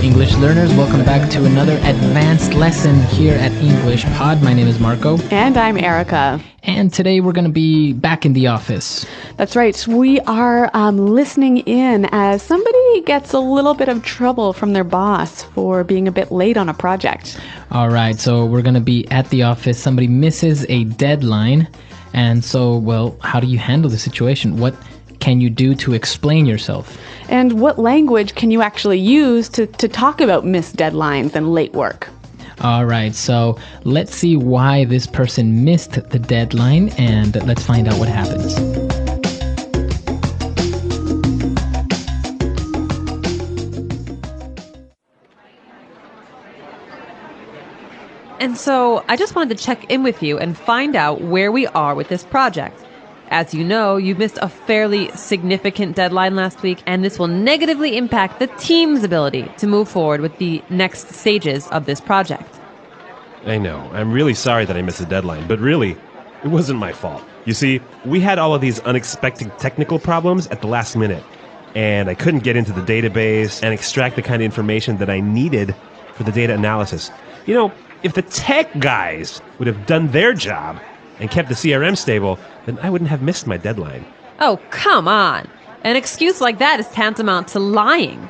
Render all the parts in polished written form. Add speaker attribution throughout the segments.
Speaker 1: English learners, welcome back to another advanced lesson here at English Pod. My name is Marco.
Speaker 2: And I'm Erica.
Speaker 1: And today we're going to be back in the office.
Speaker 2: That's right. We are listening in as somebody gets a little bit of trouble from their boss for being a bit late on a project.
Speaker 1: All right, so we're going to be at the office. Somebody misses a deadline. And so, well, how do you handle the situation? What can you do to explain yourself?
Speaker 2: And what language can you actually use to talk about missed deadlines and late work?
Speaker 1: All right, so let's see why this person missed the deadline, and let's find out what happens.
Speaker 3: And so I just wanted to check in with you and find out where we are with this project. As you know, you missed a fairly significant deadline last week, and this will negatively impact the team's ability to move forward with the next stages of this project.
Speaker 4: I know. I'm really sorry that I missed the deadline, but really, it wasn't my fault. You see, we had all of these unexpected technical problems at the last minute, and I couldn't get into the database and extract the kind of information that I needed for the data analysis. You know, if the tech guys would have done their job and kept the CRM stable, then I wouldn't have missed my deadline.
Speaker 3: Oh, come on. An excuse like that is tantamount to lying.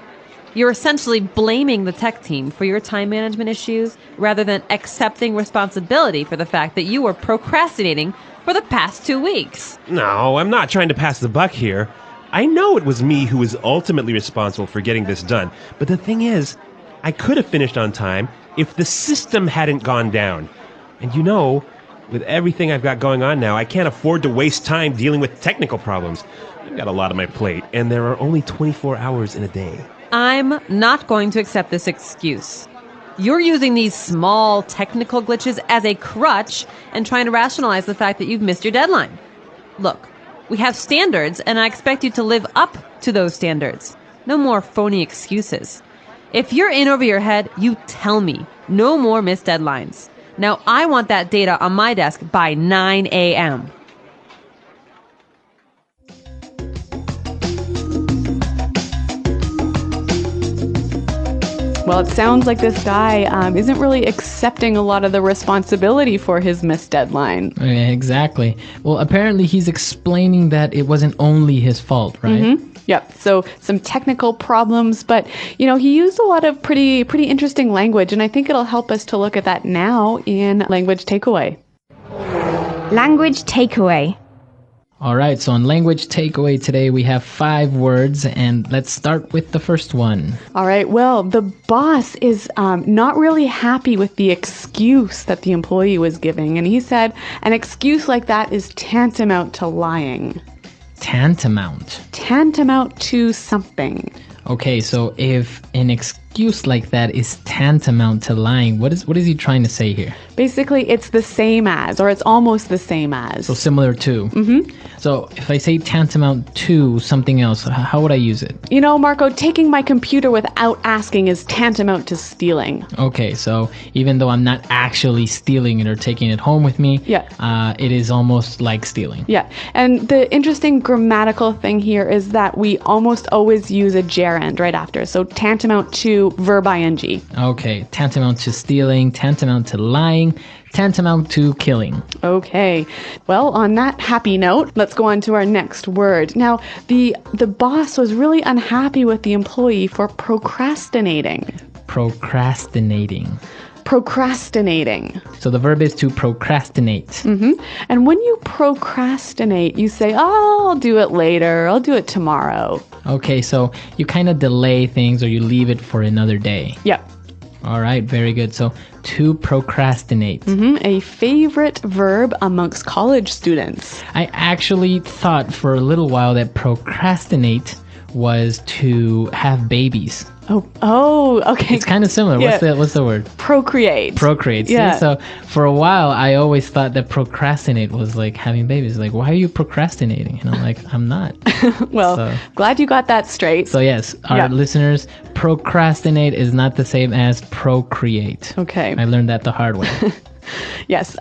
Speaker 3: You're essentially blaming the tech team for your time management issues rather than accepting responsibility for the fact that you were procrastinating for the past 2 weeks.
Speaker 4: No, I'm not trying to pass the buck here. I know it was me who was ultimately responsible for getting this done. But the thing is, I could have finished on time if the system hadn't gone down. And you know, with everything I've got going on now, I can't afford to waste time dealing with technical problems. I've got a lot on my plate, and there are only 24 hours in a day.
Speaker 3: I'm not going to accept this excuse. You're using these small technical glitches as a crutch and trying to rationalize the fact that you've missed your deadline. Look, we have standards, and I expect you to live up to those standards. No more phony excuses. If you're in over your head, you tell me. No more missed deadlines. Now, I want that data on my desk by 9 a.m.
Speaker 2: Well, it sounds like this guy isn't really accepting a lot of the responsibility for his missed deadline.
Speaker 1: Yeah, exactly. Well, apparently he's explaining that it wasn't only his fault, right?
Speaker 2: Mm-hmm. Yep. So some technical problems, but he used a lot of pretty interesting language, and I think it'll help us to look at that now in language takeaway.
Speaker 5: Language takeaway.
Speaker 1: All right, so on language takeaway today, we have 5 words, and let's start with the first one.
Speaker 2: All right, well, the boss is not really happy with the excuse that the employee was giving, and he said an excuse like that is tantamount to lying.
Speaker 1: Tantamount.
Speaker 2: Tantamount to something.
Speaker 1: Okay, so if an excuse like that is tantamount to lying, what is he trying to say here?
Speaker 2: Basically, it's the same as, or it's almost the same as.
Speaker 1: So similar to.
Speaker 2: Mm-hmm.
Speaker 1: So if I say tantamount to something else, how would I use it?
Speaker 2: Marco, taking my computer without asking is tantamount to stealing.
Speaker 1: Okay, so even though I'm not actually stealing it or taking it home with me, it is almost like stealing.
Speaker 2: Yeah, and the interesting grammatical thing here is that we almost always use a gerund right after. So tantamount to verb ing.
Speaker 1: Okay, tantamount to stealing, tantamount to lying, tantamount to killing.
Speaker 2: Okay, well, on that happy note, let's go on to our next word. Now, the boss was really unhappy with the employee for procrastinating.
Speaker 1: Procrastinating.
Speaker 2: Procrastinating.
Speaker 1: So the verb is to procrastinate.
Speaker 2: Mm-hmm. And when you procrastinate, you say, oh, I'll do it later. I'll do it tomorrow.
Speaker 1: Okay, so you kind of delay things or you leave it for another day.
Speaker 2: Yep.
Speaker 1: All right, very good. So to procrastinate.
Speaker 2: Mm-hmm. A favorite verb amongst college students.
Speaker 1: I actually thought for a little while that procrastinate was to have babies.
Speaker 2: Oh, okay.
Speaker 1: It's kind of similar.
Speaker 2: Yeah.
Speaker 1: What's the word?
Speaker 2: Procreate.
Speaker 1: Procreate.
Speaker 2: Yeah.
Speaker 1: See? So for a while, I always thought that procrastinate was like having babies. Like, why are you procrastinating? And I'm like, I'm not.
Speaker 2: Well, glad you got that straight.
Speaker 1: So yes, our listeners, procrastinate is not the same as procreate.
Speaker 2: Okay.
Speaker 1: I learned that the hard way.
Speaker 2: Yes.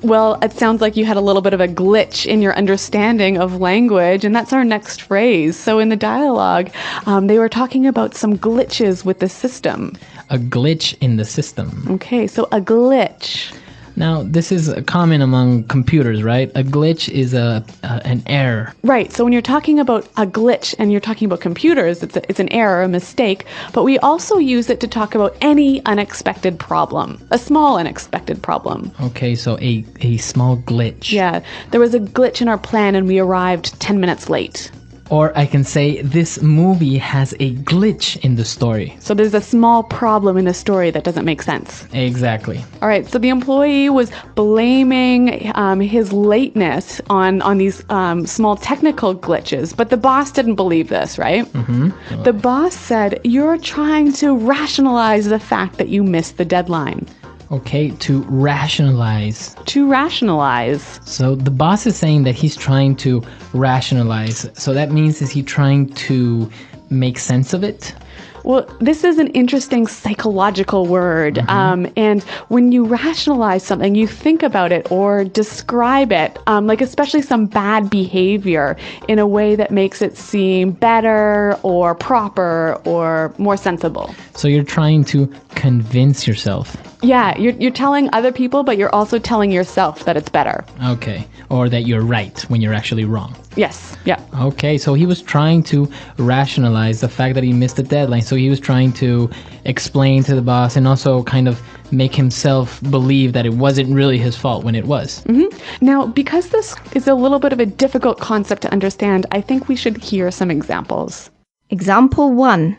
Speaker 2: Well, it sounds like you had a little bit of a glitch in your understanding of language, and that's our next phrase. So in the dialogue, they were talking about some glitches with the system.
Speaker 1: A glitch in the system.
Speaker 2: Okay, so a glitch.
Speaker 1: Now, this is common among computers, right? A glitch is an error.
Speaker 2: Right. So when you're talking about a glitch and you're talking about computers, it's an error, a mistake. But we also use it to talk about any unexpected problem, a small unexpected problem.
Speaker 1: Okay, so a small glitch.
Speaker 2: Yeah. There was a glitch in our plan and we arrived 10 minutes late.
Speaker 1: Or I can say this movie has a glitch in the story.
Speaker 2: So there's a small problem in the story that doesn't make sense.
Speaker 1: Exactly.
Speaker 2: All right, so the employee was blaming his lateness on these small technical glitches, but the boss didn't believe this, right? Mm-hmm. The boss said, "You're trying to rationalize the fact that you missed the deadline."
Speaker 1: Okay, to rationalize.
Speaker 2: To rationalize.
Speaker 1: So the boss is saying that he's trying to rationalize. So that means, is he trying to make sense of it?
Speaker 2: Well, this is an interesting psychological word. And when you rationalize something, you think about it or describe it, like especially some bad behavior, in a way that makes it seem better or proper or more sensible.
Speaker 1: So you're trying to convince yourself.
Speaker 2: Yeah, you're telling other people, but you're also telling yourself that it's better.
Speaker 1: Okay, or that you're right when you're actually wrong.
Speaker 2: Yes, yeah.
Speaker 1: Okay, so he was trying to rationalize the fact that he missed the deadline. So he was trying to explain to the boss and also kind of make himself believe that it wasn't really his fault when it was.
Speaker 2: Mm-hmm. Now, because this is a little bit of a difficult concept to understand, I think we should hear some examples.
Speaker 5: Example 1.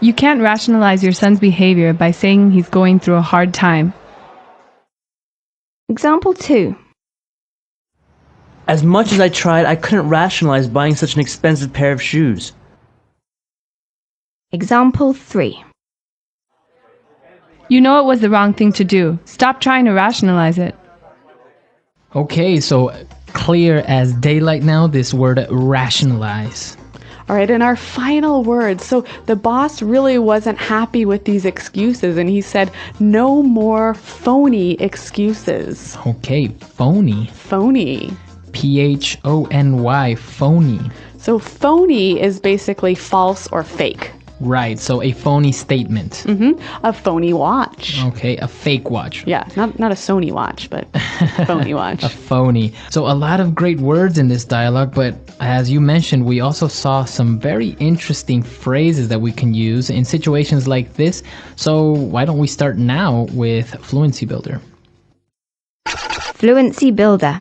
Speaker 6: You can't rationalize your son's behavior by saying he's going through a hard time.
Speaker 5: Example 2.
Speaker 7: As much as I tried, I couldn't rationalize buying such an expensive pair of shoes.
Speaker 5: Example 3.
Speaker 6: You know it was the wrong thing to do. Stop trying to rationalize it.
Speaker 1: Okay, so clear as daylight now, this word rationalize.
Speaker 2: All right, and our final word. So the boss really wasn't happy with these excuses, and he said, "No more phony excuses."
Speaker 1: Okay, phony.
Speaker 2: Phony.
Speaker 1: Phony, phony.
Speaker 2: So phony is basically false or fake.
Speaker 1: Right, so a phony statement.
Speaker 2: A phony watch.
Speaker 1: Okay, a fake watch.
Speaker 2: Yeah, not a Sony watch, but phony watch.
Speaker 1: A phony. So a lot of great words in this dialogue, but as you mentioned, we also saw some very interesting phrases that we can use in situations like this. So why don't we start now with Fluency Builder?
Speaker 5: Fluency Builder.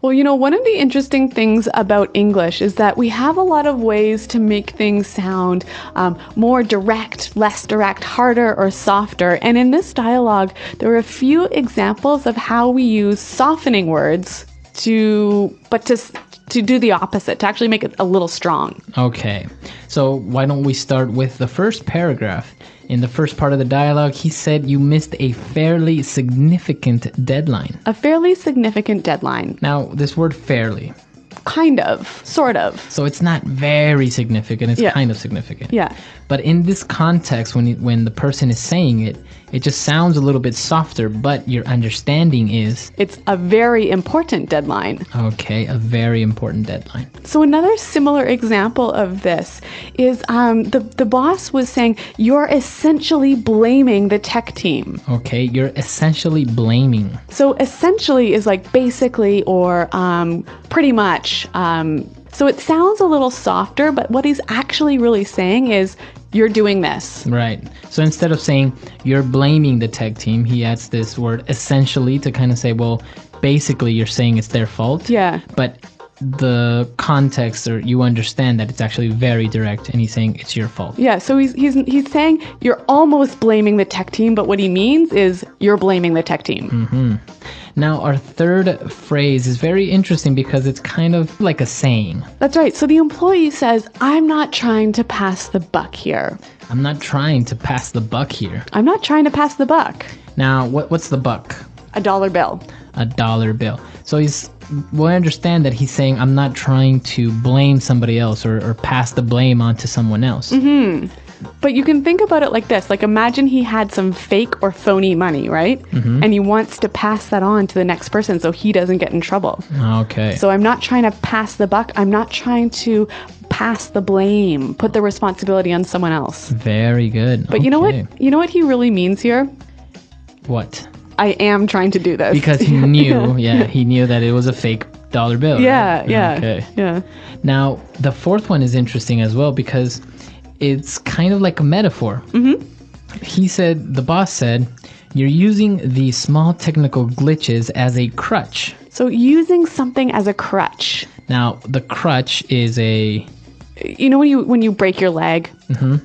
Speaker 2: Well, you know, one of the interesting things about English is that we have a lot of ways to make things sound more direct, less direct, harder or softer. And in this dialogue, there are a few examples of how we use softening words to do the opposite, to actually make it a little strong.
Speaker 1: Okay, so why don't we start with the first paragraph? In the first part of the dialogue, he said you missed a fairly significant deadline.
Speaker 2: A fairly significant deadline.
Speaker 1: Now, this word fairly.
Speaker 2: Kind of, sort of.
Speaker 1: So it's not very significant, it's kind of significant.
Speaker 2: Yeah.
Speaker 1: But in this context, when the person is saying it, it just sounds a little bit softer, but your understanding is...
Speaker 2: It's a very important deadline.
Speaker 1: Okay, a very important deadline.
Speaker 2: So another similar example of this is the boss was saying, "You're essentially blaming the tech team."
Speaker 1: Okay, you're essentially blaming.
Speaker 2: So essentially is like basically or pretty much. So it sounds a little softer, but what he's actually really saying is, "You're doing this."
Speaker 1: Right. So instead of saying you're blaming the tech team, he adds this word essentially to kind of say, well, basically you're saying it's their fault.
Speaker 2: Yeah.
Speaker 1: But the context, or you understand that it's actually very direct, and he's saying it's your fault.
Speaker 2: Yeah, so he's saying you're almost blaming the tech team, but what he means is you're blaming the tech team.
Speaker 1: Mm-hmm. Now, our third phrase is very interesting because it's kind of like a saying.
Speaker 2: That's right. So the employee says, "I'm not trying to pass the buck here."
Speaker 1: I'm not trying to pass the buck here.
Speaker 2: I'm not trying to pass the buck.
Speaker 1: Now, what's the buck?
Speaker 2: $1 bill.
Speaker 1: $1 bill. So we understand that he's saying I'm not trying to blame somebody else or pass the blame onto someone else.
Speaker 2: Mm-hmm. But you can think about it like this. Like, imagine he had some fake or phony money, right? And he wants to pass that on to the next person so he doesn't get in trouble.
Speaker 1: Okay.
Speaker 2: So I'm not trying to pass the buck. I'm not trying to pass the blame, put the responsibility on someone else.
Speaker 1: Very good.
Speaker 2: But you know what? You know what he really means here?
Speaker 1: What?
Speaker 2: I am trying to do this.
Speaker 1: Because he knew, he knew that it was a fake dollar bill.
Speaker 2: Yeah,
Speaker 1: right?
Speaker 2: yeah.
Speaker 1: Okay.
Speaker 2: Yeah.
Speaker 1: Now, the fourth one is interesting as well because it's kind of like a metaphor. He said, the boss said, you're using these small technical glitches as a crutch.
Speaker 2: So using something as a crutch.
Speaker 1: Now, the crutch is a...
Speaker 2: You know when you break your leg,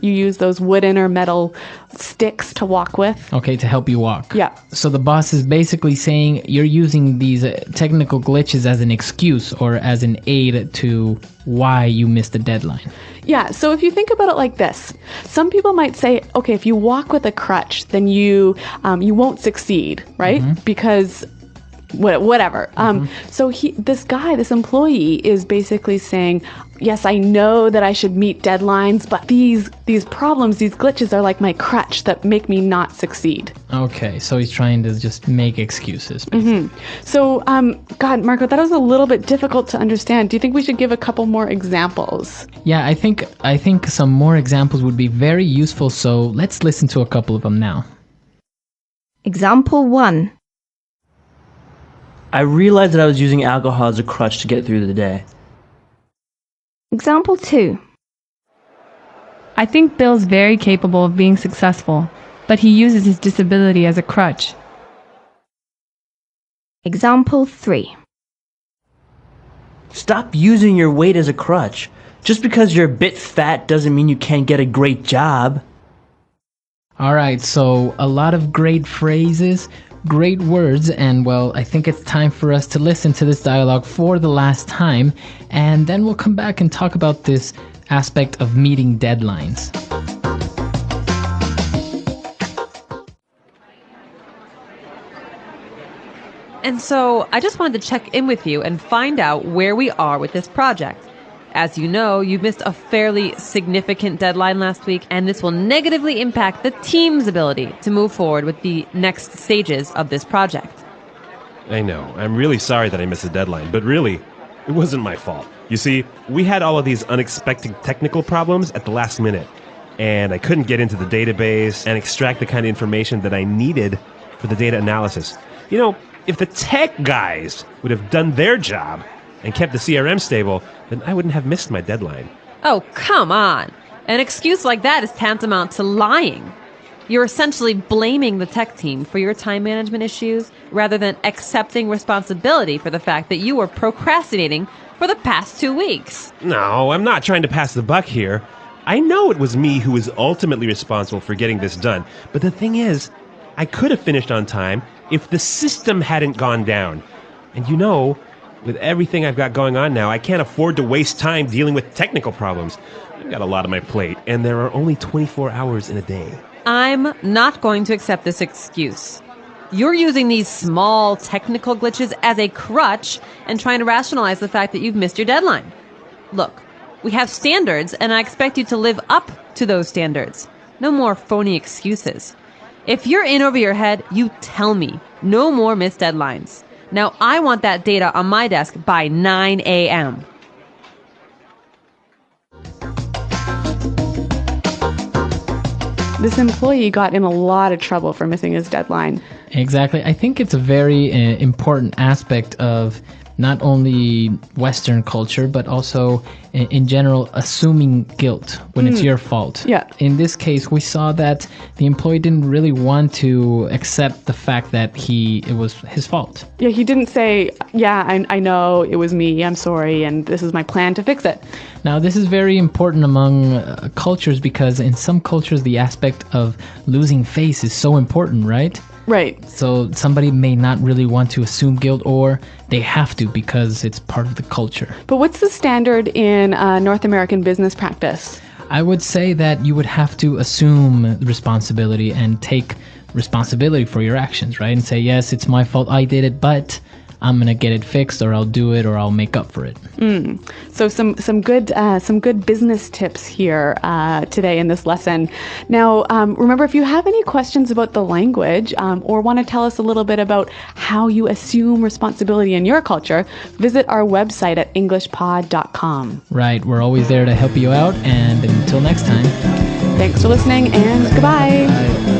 Speaker 2: you use those wooden or metal sticks to walk with?
Speaker 1: Okay, to help you walk.
Speaker 2: Yeah.
Speaker 1: So the boss is basically saying you're using these technical glitches as an excuse or as an aid to why you missed the deadline.
Speaker 2: Yeah, so if you think about it like this, some people might say, okay, if you walk with a crutch, then you won't succeed, right? Because whatever. So this employee is basically saying, yes, I know that I should meet deadlines, but these problems, these glitches are like my crutch that make me not succeed.
Speaker 1: Okay, so he's trying to just make excuses.
Speaker 2: So, God, Marco, that was a little bit difficult to understand. Do you think we should give a couple more examples?
Speaker 1: Yeah, I think some more examples would be very useful, so let's listen to a couple of them now.
Speaker 5: Example 1.
Speaker 7: I realized that I was using alcohol as a crutch to get through the day.
Speaker 5: Example 2.
Speaker 6: I think Bill's very capable of being successful, but he uses his disability as a crutch.
Speaker 5: Example 3.
Speaker 7: Stop using your weight as a crutch. Just because you're a bit fat doesn't mean you can't get a great job.
Speaker 1: All right, so a lot of great phrases, great words, and well, I think it's time for us to listen to this dialogue for the last time, and then we'll come back and talk about this aspect of meeting deadlines.
Speaker 3: And so I just wanted to check in with you and find out where we are with this project. As you know, you missed a fairly significant deadline last week, and this will negatively impact the team's ability to move forward with the next stages of this project.
Speaker 4: I know. I'm really sorry that I missed the deadline, but really, it wasn't my fault. You see, we had all of these unexpected technical problems at the last minute, and I couldn't get into the database and extract the kind of information that I needed for the data analysis. You know, if the tech guys would have done their job and kept the CRM stable, then I wouldn't have missed my deadline.
Speaker 3: Oh, come on. An excuse like that is tantamount to lying. You're essentially blaming the tech team for your time management issues rather than accepting responsibility for the fact that you were procrastinating for the past 2 weeks.
Speaker 4: No, I'm not trying to pass the buck here. I know it was me who was ultimately responsible for getting this done, but the thing is, I could have finished on time if the system hadn't gone down. And you know, with everything I've got going on now, I can't afford to waste time dealing with technical problems. I've got a lot on my plate, and there are only 24 hours in a day.
Speaker 3: I'm not going to accept this excuse. You're using these small technical glitches as a crutch and trying to rationalize the fact that you've missed your deadline. Look, we have standards, and I expect you to live up to those standards. No more phony excuses. If you're in over your head, you tell me. No more missed deadlines. Now, I want that data on my desk by 9 a.m.
Speaker 2: This employee got in a lot of trouble for missing his deadline.
Speaker 1: Exactly. I think it's a very important aspect of not only Western culture, but also in general, assuming guilt when it's your fault.
Speaker 2: Yeah.
Speaker 1: In this case, we saw that the employee didn't really want to accept the fact that it was his fault.
Speaker 2: Yeah, he didn't say, yeah, I know it was me, I'm sorry, and this is my plan to fix it.
Speaker 1: Now, this is very important among cultures because in some cultures, the aspect of losing face is so important, right?
Speaker 2: Right.
Speaker 1: So somebody may not really want to assume guilt, or they have to because it's part of the culture.
Speaker 2: But what's the standard in North American business practice?
Speaker 1: I would say that you would have to assume responsibility and take responsibility for your actions, right? And say, yes, it's my fault, I did it, but I'm going to get it fixed, or I'll do it, or I'll make up for it.
Speaker 2: So some good business tips here today in this lesson. Now, remember, if you have any questions about the language or want to tell us a little bit about how you assume responsibility in your culture, visit our website at englishpod.com.
Speaker 1: Right. We're always there to help you out. And until next time.
Speaker 2: Thanks for listening, and goodbye.
Speaker 1: Bye.